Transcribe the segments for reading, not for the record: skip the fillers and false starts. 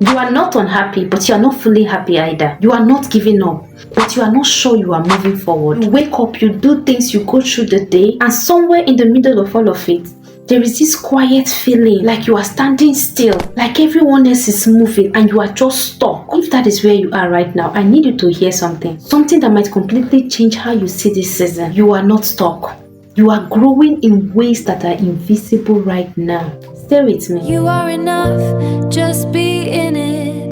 You are not unhappy, but you are not fully happy either. You are not giving up, but you are not sure you are moving forward. You wake up, you do things, you go through the day, and somewhere in the middle of all of it, there is this quiet feeling like you are standing still, like everyone else is moving and you are just stuck. If that is where you are right now, I need you to hear something that might completely change how you see this season. You are not stuck. You are growing in ways that are invisible right now. Stay with me. You are enough, just be in it.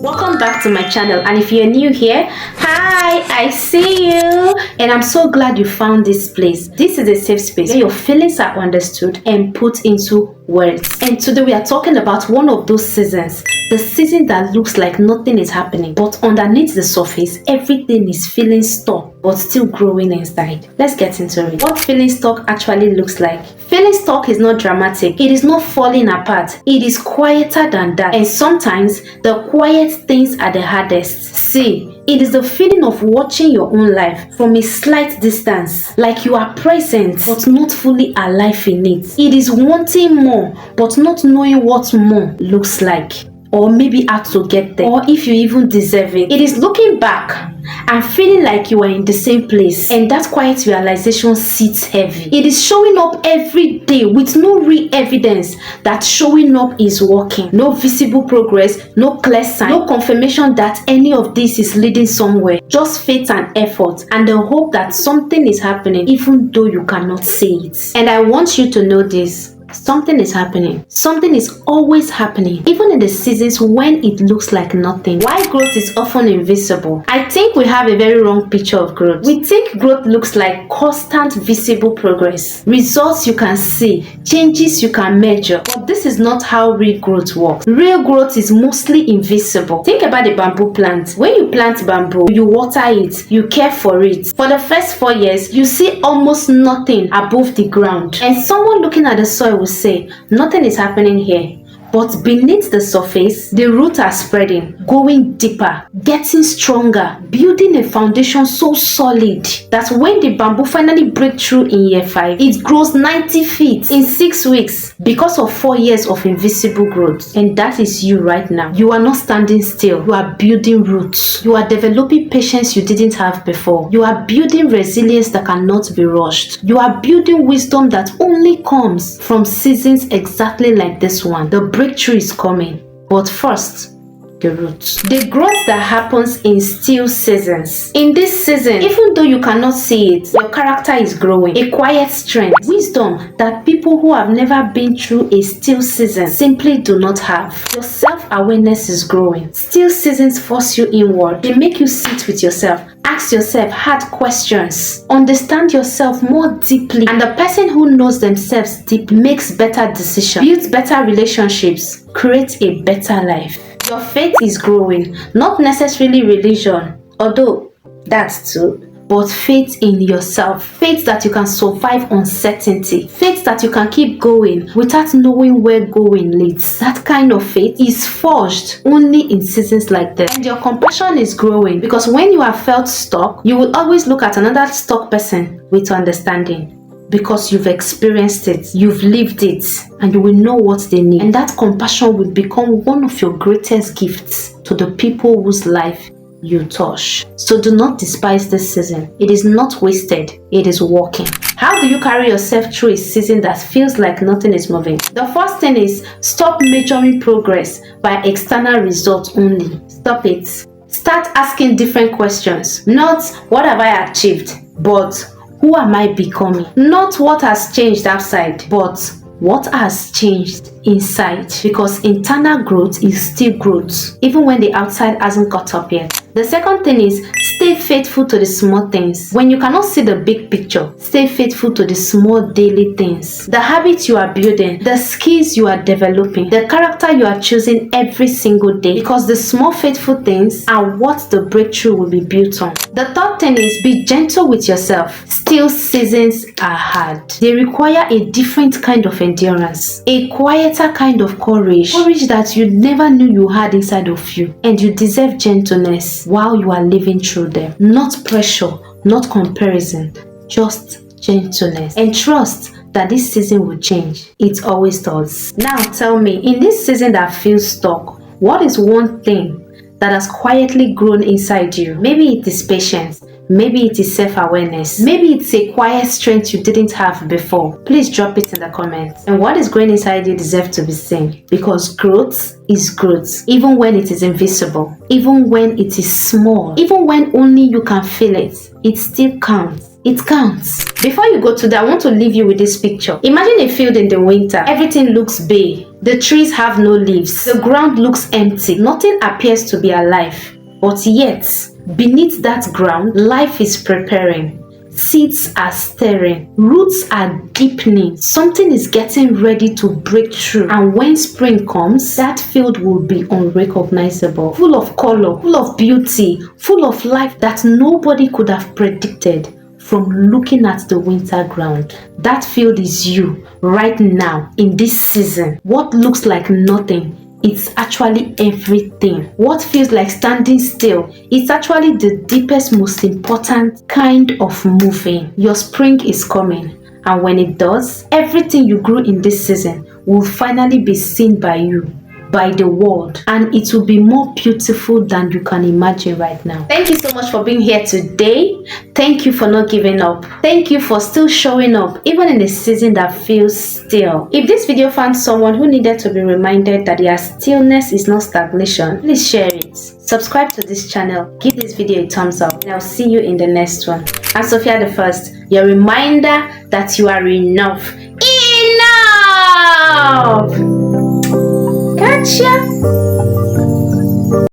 Welcome back to my channel, and if you're new here, hi, I see you, and I'm so glad you found this place. This is a safe space where your feelings are understood and put into words. And today we are talking about one of those seasons, the season that looks like nothing is happening, but underneath the surface, everything is feeling stuck but still growing inside. Let's get into it. What feeling stuck actually looks like. Feeling stuck is not dramatic. It is not falling apart. It is quieter than that. And sometimes the quiet things are the hardest. See, it is the feeling of watching your own life from a slight distance, like you are present but not fully alive in it. It is wanting more but not knowing what more looks like, or maybe how to get there, or if you even deserve it. It is looking back and feeling like you are in the same place, and that quiet realization sits heavy. It is showing up every day with no real evidence that showing up is working. No visible progress, no clear sign, no confirmation that any of this is leading somewhere. Just faith and effort and the hope that something is happening even though you cannot see it. And I want you to know this. Something is happening. Something is always happening, even in the seasons when it looks like nothing. Why growth is often invisible? I think we have a very wrong picture of growth. We think growth looks like constant visible progress, results you can see, changes you can measure. But this is not how real growth works. Real growth is mostly invisible. Think about the bamboo plant. When you plant bamboo, you water it, you care for it. For the first 4 years, you see almost nothing above the ground. And someone looking at the soil will say, nothing is happening here. But beneath the surface, the roots are spreading, going deeper, getting stronger, building a foundation so solid that when the bamboo finally breaks through in year 5, it grows 90 feet in 6 weeks because of 4 years of invisible growth. And that is you right now. You are not standing still. You are building roots. You are developing patience you didn't have before. You are building resilience that cannot be rushed. You are building wisdom that only comes from seasons exactly like this one. The breakthrough is coming, but first, the roots. The growth that happens in still seasons. In this season, even though you cannot see it, your character is growing. A quiet strength, wisdom that people who have never been through a still season simply do not have. Your self-awareness is growing. Still seasons force you inward. They make you sit with yourself. Ask yourself hard questions. Understand yourself more deeply. And the person who knows themselves deep makes better decisions, builds better relationships, creates a better life. Your faith is growing, not necessarily religion, although that's too, but faith in yourself. Faith that you can survive uncertainty. Faith that you can keep going without knowing where going leads. That kind of faith is forged only in seasons like this. And your compassion is growing because when you have felt stuck, you will always look at another stuck person with understanding. Because you've experienced it, you've lived it, and you will know what they need. And that compassion will become one of your greatest gifts to the people whose life you touch. So do not despise this season. It is not wasted, it is working. How do you carry yourself through a season that feels like nothing is moving? The first thing is stop measuring progress by external results only. Stop it. Start asking different questions. Not what have I achieved, but who am I becoming? Not what has changed outside, but what has changed inside. Because internal growth is still growth, even when the outside hasn't caught up yet. The second thing is stay faithful to the small things. When you cannot see the big picture, stay faithful to the small daily things. The habits you are building, the skills you are developing, the character you are choosing every single day. Because the small faithful things are what the breakthrough will be built on. The third thing is be gentle with yourself. Still seasons are hard. They require a different kind of endurance, a quieter kind of courage that you never knew you had inside of you, and you deserve gentleness while you are living through them. Not pressure, not comparison, just gentleness. And trust that this season will change. It always does. Now tell me, in this season that feels stuck, what is one thing that has quietly grown inside you? Maybe it is patience. Maybe it is self-awareness. Maybe it's a quiet strength you didn't have before. Please drop it in the comments. And what is growing inside you deserves to be seen, because growth is growth, even when it is invisible, even when it is small, even when only you can feel it. It still counts. It counts. Before you go to that, I want to leave you with this picture. Imagine a field in the winter. Everything looks bare. The trees have no leaves. The ground looks empty. Nothing appears to be alive. But yet, beneath that ground, life is preparing. Seeds are stirring. Roots are deepening. Something is getting ready to break through. And when spring comes, that field will be unrecognizable. Full of color, full of beauty, full of life that nobody could have predicted from looking at the winter ground. That field is you right now in this season. What looks like nothing, it's actually everything. What feels like standing still, it's actually the deepest, most important kind of moving. Your spring is coming, and when it does, everything you grew in this season will finally be seen by you, by the world, and it will be more beautiful than you can imagine right now. Thank you so much for being here today. Thank you for not giving up. Thank you for still showing up even in a season that feels still. If this video found someone who needed to be reminded that their stillness is not stagnation, please share it. Subscribe to this channel, give this video a thumbs up, and I'll see you in the next one. I'm Sophia the First, your reminder that you are enough. Enough! Gotcha!